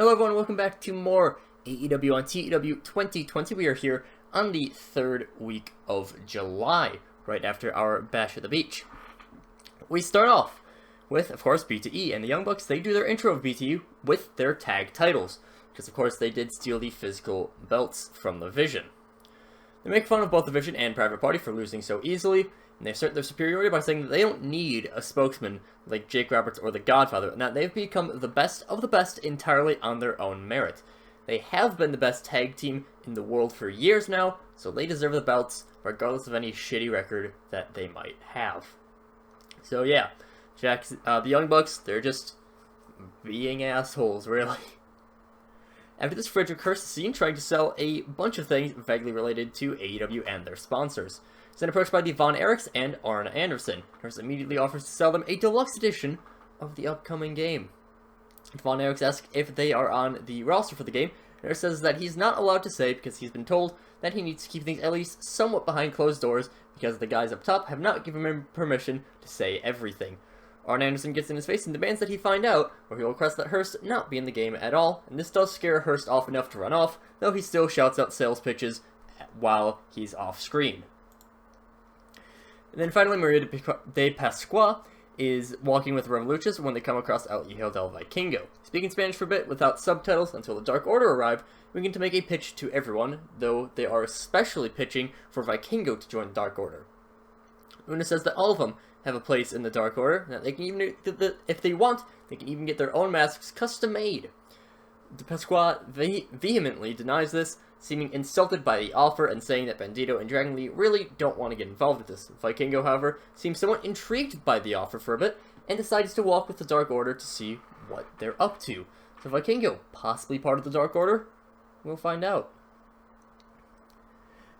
Hello everyone, welcome back to more AEW on TEW 2020. We are here on the third week of July, right after our Bash at the Beach. We start off with, of course, B2E, and the Young Bucks, they do their intro of BTU with their tag titles, because of course they did steal the physical belts from the Vision. They make fun of both the Vision and Private Party for losing so easily, and they assert their superiority by saying that they don't need a spokesman like Jake Roberts or the Godfather, and that they've become the best of the best entirely on their own merit. They have been the best tag team in the world for years now, so they deserve the belts, regardless of any shitty record that they might have. So yeah, the Young Bucks, they're just being assholes, really. After this, Frederick Hurst is seen trying to sell a bunch of things vaguely related to AEW and their sponsors. He's then approached by the Von Erichs and Arn Anderson. Hurst immediately offers to sell them a deluxe edition of the upcoming game. Von Erichs asks if they are on the roster for the game, and Hurst says that he's not allowed to say because he's been told that he needs to keep things at least somewhat behind closed doors because the guys up top have not given him permission to say everything. Arn Anderson gets in his face and demands that he find out, or he will request that Hurst not be in the game at all, and this does scare Hurst off enough to run off, though he still shouts out sales pitches while he's off screen. And then finally, Maria de Pascua is walking with Revolutions when they come across El Hijo del Vikingo. Speaking Spanish for a bit without subtitles until the Dark Order arrive, begin to make a pitch to everyone, though they are especially pitching for Vikingo to join the Dark Order. Una says that all of them have a place in the Dark Order, and that they can even, if they want, they can even get their own masks custom made. De Pasqua vehemently denies this, seeming insulted by the offer and saying that Bandito and Dragon Lee really don't want to get involved with this. Vikingo, however, seems somewhat intrigued by the offer for a bit, and decides to walk with the Dark Order to see what they're up to. So Vikingo, possibly part of the Dark Order? We'll find out.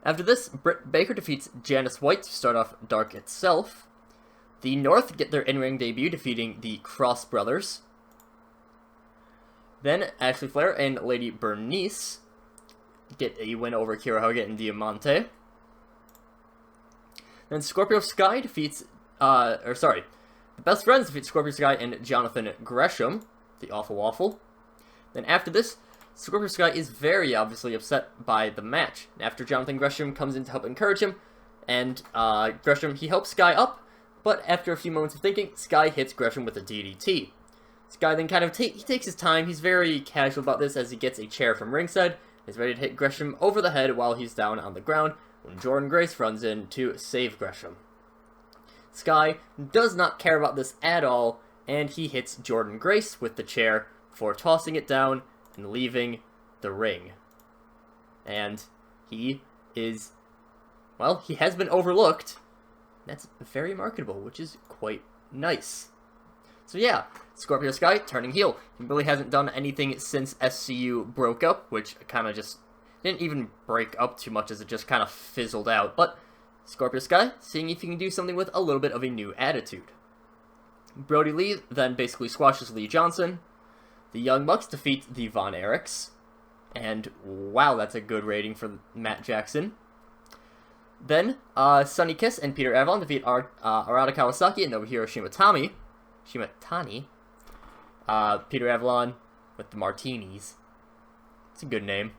After this, Britt Baker defeats Janice White to start off Dark itself. The North get their in-ring debut, defeating the Cross Brothers. Then Ashley Flair and Lady Bernice get a win over Kira Hogan and Diamante. Then Scorpio Sky defeats, the Best Friends defeat Scorpio Sky and Jonathan Gresham, the Awful Waffle. Then after this, Scorpio Sky is very obviously upset by the match. After Jonathan Gresham comes in to help encourage him, and Gresham, he helps Sky up, but after a few moments of thinking, Sky hits Gresham with a DDT. Sky then kind of he takes his time. He's very casual about this as he gets a chair from ringside. He's ready to hit Gresham over the head while he's down on the ground when Jordan Grace runs in to save Gresham. Sky does not care about this at all, and he hits Jordan Grace with the chair before tossing it down and leaving the ring. And he is, well, he has been overlooked. That's very marketable, which is quite nice. So yeah, Scorpio Sky turning heel. He really hasn't done anything since SCU broke up, which kind of just didn't even break up too much as it just kind of fizzled out. But Scorpio Sky, seeing if he can do something with a little bit of a new attitude. Brody Lee then basically squashes Lee Johnson. The Young Bucks defeat the Von Erichs. And wow, that's a good rating for Matt Jackson. Then, Sonny Kiss and Peter Avalon defeat Arata Kawasaki and Nobuhiro Shimatani. Peter Avalon with the Martinis. It's a good name.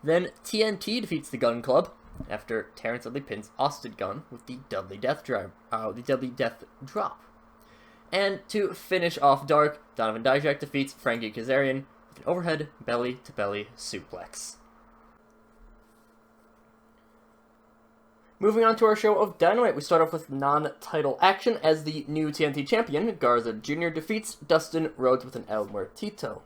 Then TNT defeats the Gun Club after Terrence Dudley pins Austin Gunn with the Dudley Death Drop. And to finish off Dark, Donovan Dijak defeats Frankie Kazarian with an overhead belly-to-belly suplex. Moving on to our show of Dynamite, we start off with non-title action as the new TNT champion, Garza Jr., defeats Dustin Rhodes with an El Muertito.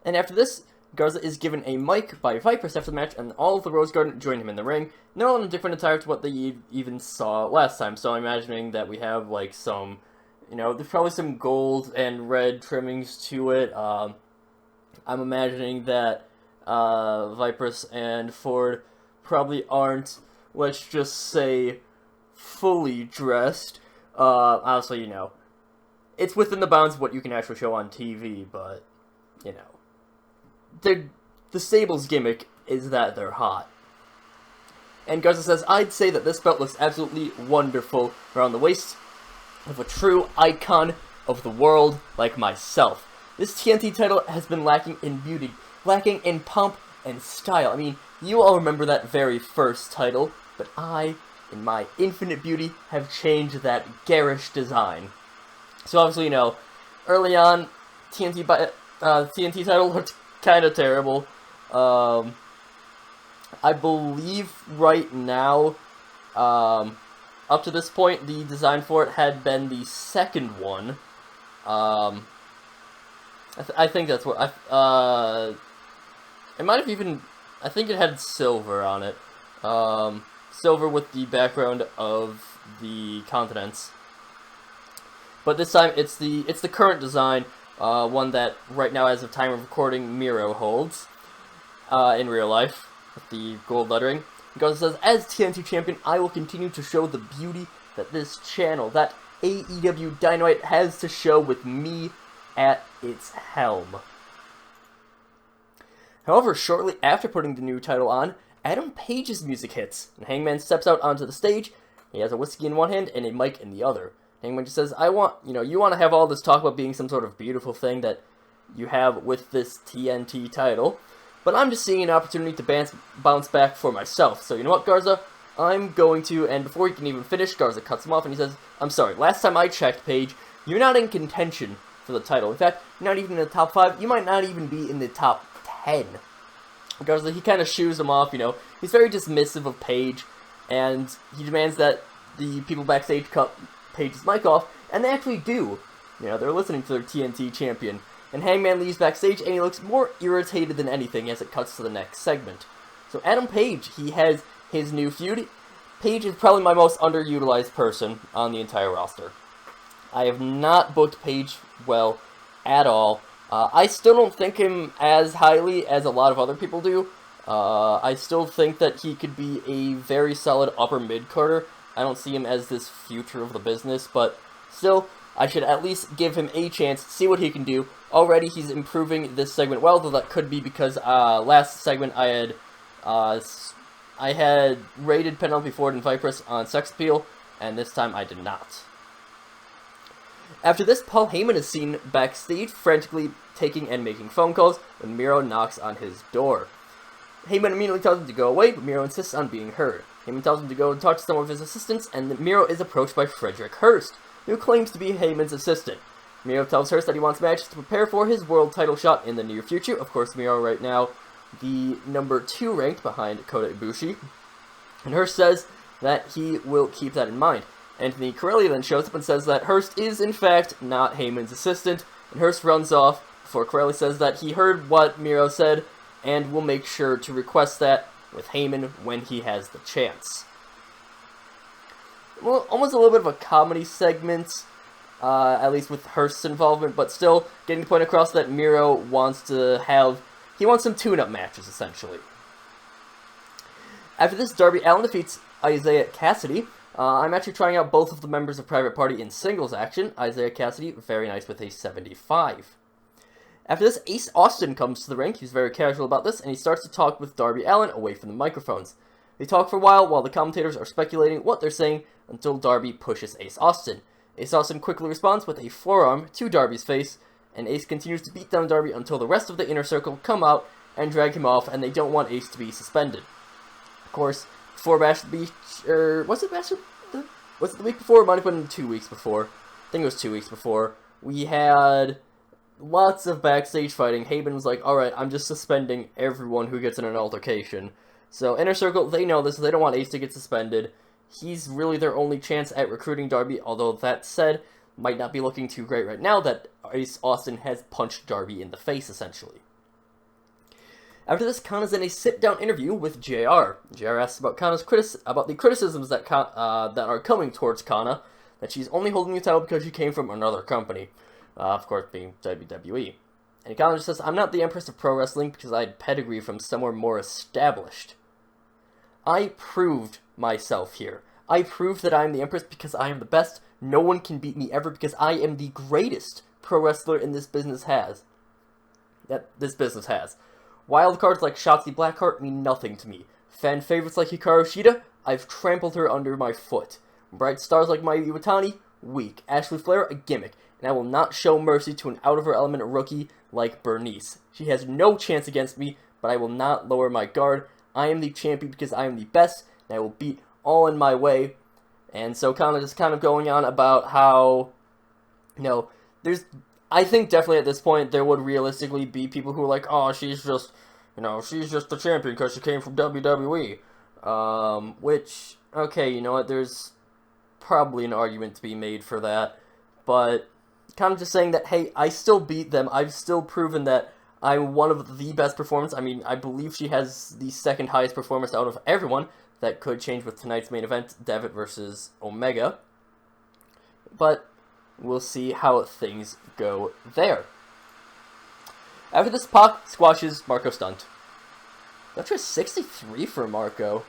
And after this, Garza is given a mic by Vipers after the match, and all of the Rose Garden join him in the ring. They're all in a different attire to what they even saw last time, so I'm imagining that we have, like, some, there's probably some gold and red trimmings to it. I'm imagining that Vipers and Ford probably aren't, let's just say, fully dressed. Obviously, it's within the bounds of what you can actually show on TV, but, the Sable's gimmick is that they're hot. And Garza says, I'd say that this belt looks absolutely wonderful around the waist of a true icon of the world like myself. This TNT title has been lacking in beauty, lacking in pomp and style. I mean, you all remember that very first title, but I, in my infinite beauty, have changed that garish design. So obviously, early on, TNT title looked kind of terrible. I believe right now, up to this point, the design for it had been the second one. I think that's what it might have even. I think it had silver on it. Silver with the background of the continents. But this time it's the current design, one that right now, as of time of recording, Miro holds in real life with the gold lettering. Because it says, "As TNT champion, I will continue to show the beauty that this channel, that AEW Dynamite, has to show with me at its helm." However, shortly after putting the new title on, Adam Page's music hits, and Hangman steps out onto the stage. He has a whiskey in one hand and a mic in the other. Hangman just says, you want to have all this talk about being some sort of beautiful thing that you have with this TNT title, but I'm just seeing an opportunity to bounce back for myself. So you know what, Garza? I'm going to, and before he can even finish, Garza cuts him off and he says, "I'm sorry, last time I checked, Page, you're not in contention for the title. In fact, you're not even in the top 5. You might not even be in the top 10. Garza, he kind of shoos him off, He's very dismissive of Page, and he demands that the people backstage cut Page's mic off, and they actually do. They're listening to their TNT champion. And Hangman leaves backstage, and he looks more irritated than anything as it cuts to the next segment. So Adam Page, he has his new feud. Page is probably my most underutilized person on the entire roster. I have not booked Page well at all. I still don't think him as highly as a lot of other people do. I still think that he could be a very solid upper mid-carder. I don't see him as this future of the business, but still, I should at least give him a chance, see what he can do. Already, he's improving this segment well, though that could be because last segment I had rated Penelope Ford and Vipress on sex appeal, and this time I did not. After this, Paul Heyman is seen backstage, frantically taking and making phone calls when Miro knocks on his door. Heyman immediately tells him to go away, but Miro insists on being heard. Heyman tells him to go and talk to some of his assistants, and Miro is approached by Frederick Hurst, who claims to be Heyman's assistant. Miro tells Hurst that he wants matches to prepare for his world title shot in the near future. Of course, Miro right now, the number 2 ranked behind Kota Ibushi. And Hurst says that he will keep that in mind. Anthony Corelli then shows up and says that Hurst is, in fact, not Heyman's assistant, and Hurst runs off before Corelli says that he heard what Miro said and will make sure to request that with Heyman when he has the chance. Well, almost a little bit of a comedy segment, at least with Hurst's involvement, but still getting the point across that Miro wants some tune-up matches, essentially. After this, Darby Allin defeats Isaiah Cassidy. I'm actually trying out both of the members of Private Party in singles action. Isaiah Cassidy, very nice with a 75. After this, Ace Austin comes to the ring. He's very casual about this, and he starts to talk with Darby Allin away from the microphones. They talk for a while the commentators are speculating what they're saying until Darby pushes Ace Austin. Ace Austin quickly responds with a forearm to Darby's face, and Ace continues to beat down Darby until the rest of the Inner Circle come out and drag him off, and they don't want Ace to be suspended. Of course, before Bash at the Beach, was it the week before? It might have been 2 weeks before. I think it was 2 weeks before. We had lots of backstage fighting. Heyman was like, "Alright, I'm just suspending everyone who gets in an altercation." So, Inner Circle, they know this, they don't want Ace to get suspended. He's really their only chance at recruiting Darby, although that said, might not be looking too great right now that Ace Austin has punched Darby in the face, essentially. After this, Kana's in a sit-down interview with JR. JR asks about about the criticisms that are coming towards Kana, that she's only holding the title because she came from another company, of course being WWE. And Kana just says, "I'm not the Empress of Pro Wrestling because I had pedigree from somewhere more established. I proved myself here. I proved that I am the Empress because I am the best. No one can beat me ever because I am the greatest pro wrestler in this business has. Wild cards like Shotzi Blackheart mean nothing to me. Fan favorites like Hikaru Shida, I've trampled her under my foot. Bright stars like Mayu Iwatani, weak. Ashley Flair, a gimmick, and I will not show mercy to an out-of-her-element rookie like Bernice. She has no chance against me, but I will not lower my guard. I am the champion because I am the best, and I will beat all in my way. And so kind of going on about how, I think definitely at this point there would realistically be people who are like, oh, she's just the champion because she came from WWE. Which, okay, you know what, there's probably an argument to be made for that, but kind of just saying that, hey, I still beat them. I've still proven that I'm one of the best performers. I mean, I believe she has the second highest performance out of everyone. That could change with tonight's main event, Devitt versus Omega. But we'll see how things go there. After this, Pac squashes Marco Stunt. That's just 63 for Marco.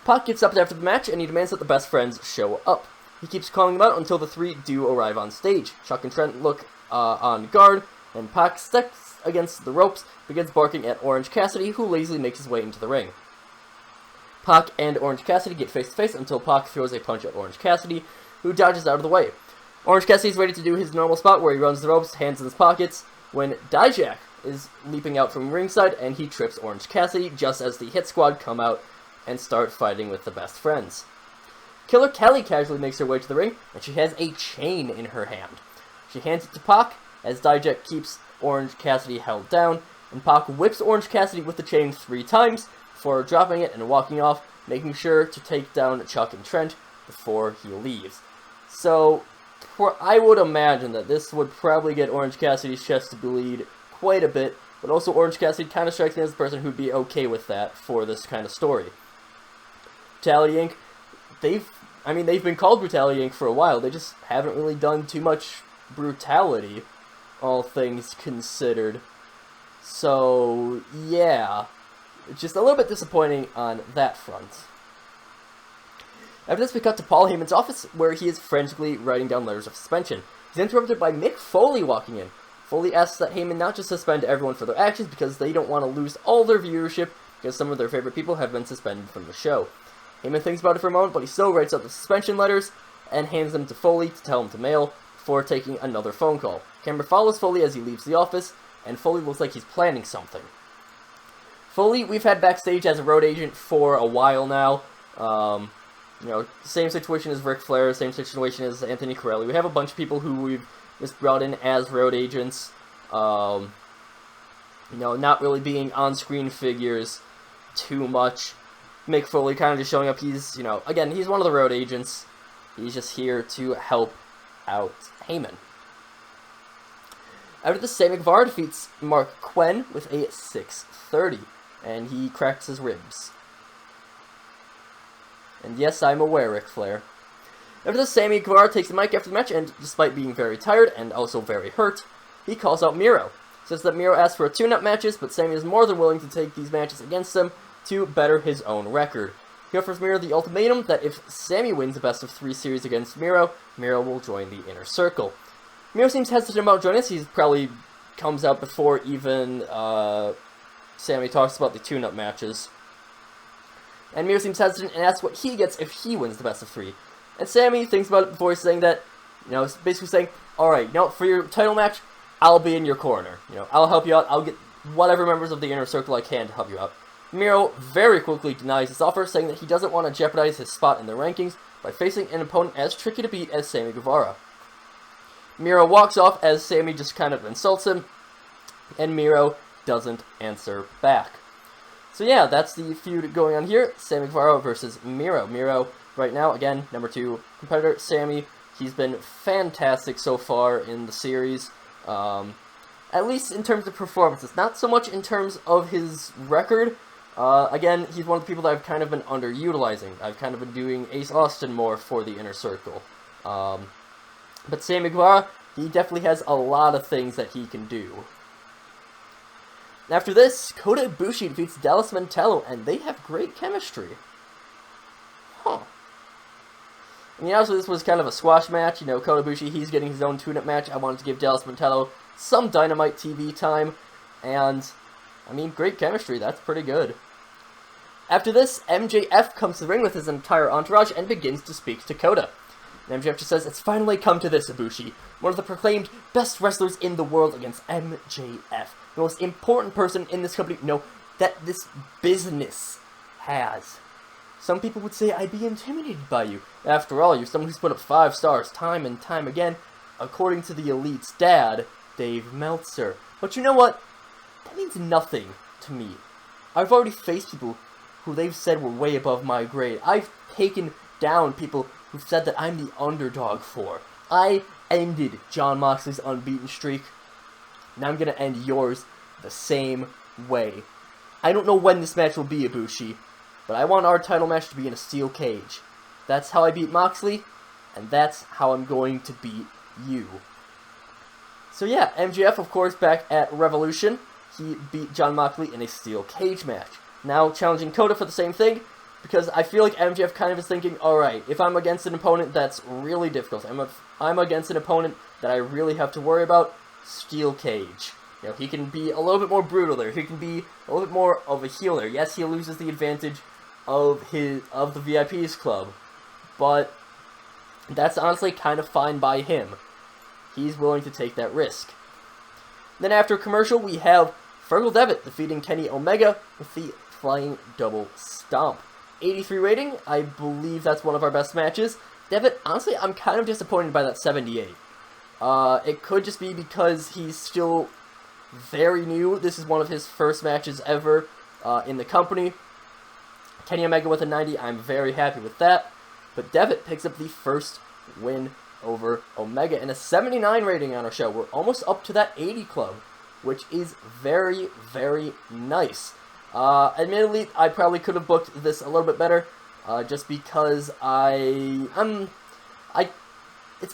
Pac gets up after the match, and he demands that the best friends show up. He keeps calling them out until the three do arrive on stage. Chuck and Trent look on guard, and Pac steps against the ropes, begins barking at Orange Cassidy, who lazily makes his way into the ring. Pac and Orange Cassidy get face-to-face until Pac throws a punch at Orange Cassidy, who dodges out of the way. Orange Cassidy's ready to do his normal spot where he runs the ropes, hands in his pockets, when Dijak is leaping out from ringside, and he trips Orange Cassidy just as the Hit Squad come out and start fighting with the best friends. Killer Kelly casually makes her way to the ring, and she has a chain in her hand. She hands it to Pac, as Dijak keeps Orange Cassidy held down, and Pac whips Orange Cassidy with the chain 3 times, before dropping it and walking off, making sure to take down Chuck and Trent before he leaves. So, I would imagine that this would probably get Orange Cassidy's chest to bleed quite a bit, but also Orange Cassidy kind of strikes me as the person who'd be okay with that for this kind of story. Brutality Inc., they've been called Brutality Inc. for a while, they just haven't really done too much brutality, all things considered. So, yeah. Just a little bit disappointing on that front. After this, we cut to Paul Heyman's office, where he is frantically writing down letters of suspension. He's interrupted by Mick Foley walking in. Foley asks that Heyman not just suspend everyone for their actions, because they don't want to lose all their viewership, because some of their favorite people have been suspended from the show. Heyman thinks about it for a moment, but he still writes up the suspension letters, and hands them to Foley to tell him to mail, before taking another phone call. Camera follows Foley as he leaves the office, and Foley looks like he's planning something. Foley, we've had backstage as a road agent for a while now. Same situation as Ric Flair, same situation as Anthony Corelli. We have a bunch of people who we've just brought in as road agents. Not really being on-screen figures too much. Mick Foley kind of just showing up. He's, again, he's one of the road agents. He's just here to help out Heyman. After this, Sammy Guevara defeats Mark Quinn with a 630. And he cracks his ribs. And yes, I'm aware, Ric Flair. After this, Sammy Guevara takes the mic after the match, and despite being very tired and also very hurt, he calls out Miro. Says that Miro asked for a tune-up matches, but Sammy is more than willing to take these matches against him to better his own record. He offers Miro the ultimatum that if Sammy wins the best of 3 series against Miro, Miro will join the Inner Circle. Miro seems hesitant about joining us. He probably comes out before even Sammy talks about the tune-up matches. And Miro seems hesitant and asks what he gets if he wins the best of 3. And Sammy thinks about it before saying that, basically saying, alright, for your title match, I'll be in your corner. I'll help you out. I'll get whatever members of the Inner Circle I can to help you out. Miro very quickly denies this offer, saying that he doesn't want to jeopardize his spot in the rankings by facing an opponent as tricky to beat as Sammy Guevara. Miro walks off as Sammy just kind of insults him, and Miro doesn't answer back. So yeah, that's the feud going on here. Sammy Guevara versus Miro. Miro, right now, again, number 2 competitor. Sammy, he's been fantastic so far in the series. At least in terms of performances. Not so much in terms of his record. Again, he's one of the people that I've kind of been underutilizing. I've kind of been doing Ace Austin more for the Inner Circle. But Sammy Guevara, he definitely has a lot of things that he can do. After this, Kota Ibushi defeats Dallas Mantello, and they have great chemistry. Obviously this was kind of a squash match. Kota Ibushi, he's getting his own tune-up match. I wanted to give Dallas Mantello some Dynamite TV time, and, great chemistry. That's pretty good. After this, MJF comes to the ring with his entire entourage and begins to speak to Kota. And MJF just says, it's finally come to this, Ibushi. One of the proclaimed best wrestlers in the world against MJF. The most important person in this company, no, that this business has. Some people would say I'd be intimidated by you. After all, you're someone who's put up 5 stars time and time again, according to the Elite's dad, Dave Meltzer. But you know what? That means nothing to me. I've already faced people who they've said were way above my grade. I've taken down people who've said that I'm the underdog for. I ended Jon Moxley's unbeaten streak. Now I'm going to end yours the same way. I don't know when this match will be, Ibushi, but I want our title match to be in a steel cage. That's how I beat Moxley, and that's how I'm going to beat you. So yeah, MJF, of course, back at Revolution. He beat Jon Moxley in a steel cage match. Now challenging Kota for the same thing, because I feel like MJF kind of is thinking, alright, if I'm against an opponent that's really difficult, I'm against an opponent that I really have to worry about, steel cage. You know, he can be a little bit more brutal there. He can be a little bit more of a heel there. Yes, he loses the advantage of the VIPs club, but that's honestly kind of fine by him. He's willing to take that risk. Then after commercial, we have Fergal Devitt defeating Kenny Omega with the Flying Double Stomp. 83 rating, I believe that's one of our best matches. Devitt, honestly, I'm kind of disappointed by that 78. It could just be because he's still very new. This is one of his first matches ever in the company. Kenny Omega with a 90, I'm very happy with that. But Devitt picks up the first win over Omega and a 79 rating on our show. We're almost up to that 80 club, which is very, very nice. Admittedly, I probably could have booked this a little bit better, just because it's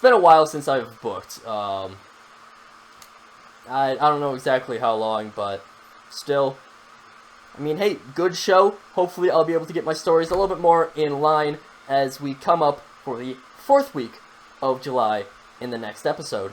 been a while since I've booked. I don't know exactly how long, but still, I mean, hey, good show. Hopefully I'll be able to get my stories a little bit more in line as we come up for the 4th week of July in the next episode.